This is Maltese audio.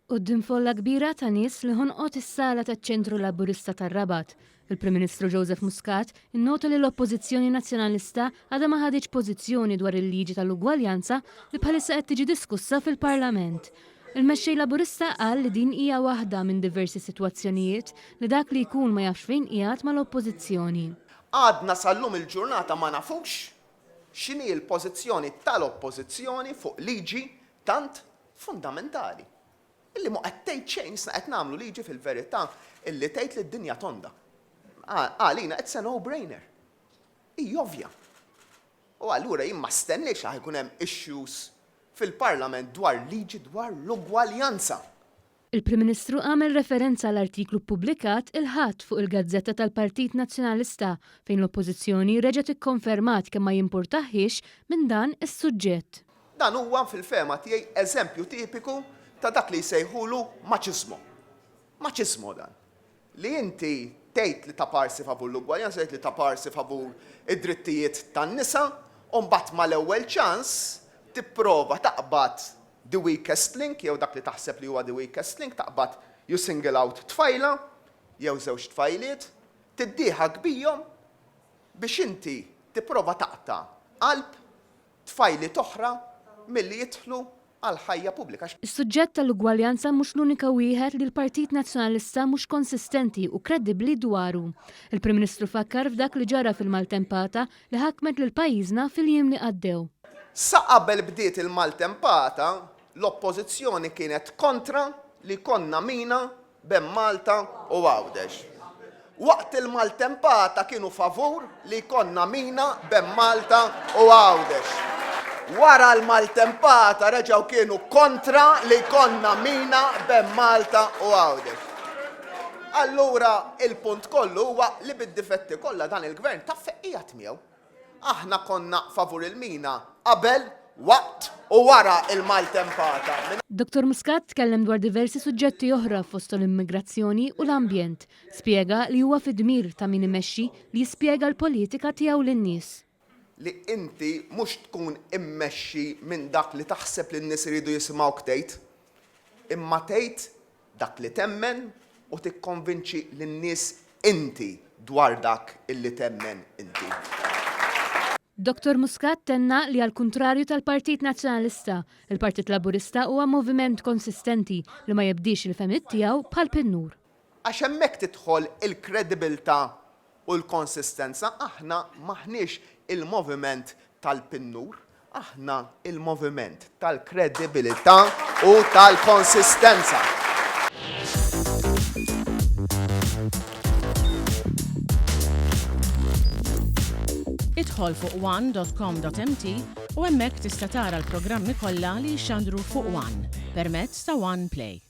Quddiem folla kbira ta' nies li ħonqot is-sala taċ-ċentru Laburista tar-Rabat. Il-Prim Ministru Joseph Muscat innota li l-Oppożizzjoni Nazzjonalista għadha ma ħaditx pożizzjoni dwar il-liġi tal-ugwaljanza li bħalissa qed tiġi diskussa fil-Parlament. Il-mexxej Laburista qal li din hija waħda minn diversi sitwazzjonijiet li dak li jkun ma jafx fejn qiegħed mal-Oppożizzjoni. Għadna sal-lum il-ġurnata ma nafux x'inhi l-pożizzjoni tal-Oppożizzjoni fuq liġi tant fundamentali. Illi ma qed tgħid xejn, isna qed nagħmlu liġi fil-verità illi tgħid li d-dinja tonda. Għalina it's a no-brainer. Hija ovvja. U allura jien ma stennix jkun hemm issues fil-Parlament dwar liġi dwar l-ugwaljanza. Il-Prim Ministru għamel referenza l-artiklu ppubblikat il-ħadd fuq il-Gazzetta tal-Partit Nazzjonalista fejn l-Oppożizzjoni reġgħet ikkonfermat kemm ma jimpurtaħiex minn dan is-suġġett. Dan huwa fil-fema tiegħi eżempju tipiku ta' dak li jsejħulu maċismo. Maċismo dan. Li inti tgħid li ta' parsi favur l-ugwaljanza, tgħid li ta' parsi favur id-drittijiet tan-nisa, u mbagħad mal-ewwel ċans tipprova taqbad the weakest link, jew dak li taħseb li huwa the weakest link, taqbad you single out tfajla, jew żewġ tfajliet, tiddieħa kbihom biex inti tipprova taqta' qalb tfajliet oħra milli jidħlu għal ħajja pubblika. Is-suġġett tal-ugwaljanza mhux l-unika wieħed li l-Partit Nazzjonalista mhux konsistenti u kredibbli dwaru. Il-Prim Ministru fakkar f'dak li ġara fil-maltempata li ħakmet lil pajjiżna fil-jiem li għaddew. Sa qabel bdiet il-maltempata, l-Oppożizzjoni kienet kontra li konna mina bejn Malta u Għawdex. Waqt il-maltempata kienu favur li konna mina bejn Malta u Għawdex. Wara l-maltempata reġgħu kienu kontra li konna mina bejn Malta u Għawdex. Allura il-punt kollu huwa li bid-difetti kollha dan il-gvern ta' feqqijat miegħu. Aħna konna favur il-mina qabel, waqt u wara il-maltempata. Dr. Muscat tkellem dwar diversi suġġetti oħra fost l-immigrazzjoni u l-ambjent. Spjega li huwa fid-dmir ta' min imexxi li jispjega l-politika tiegħu lin-nies. Li inti mhux tkun immexxi minn dak li taħseb li n-nies iridu jisimgħuk tgħid, imma tgħid dak li temmen u tikkonvinċi lin-nies inti dwar dak illi temmen inti. Dr. Muscat tenna li għal kontrarju tal-Partit Nazzjonalista, il-Partit Laburista huwa moviment konsistenti li ma jibdix il-femiet tiegħu bħal pin-nur. Għax hemmhekk tidħol il-kredibilità u l-konsistenza, aħna maħniex il-moviment tal-pin-nur, aħna il-moviment tal-kredibilità u tal-konsistenza. Idħol fuq one.com.mt u hemmhekk tista' tara l-programmi kollha li jxandru fuq One permezz ta' One Play.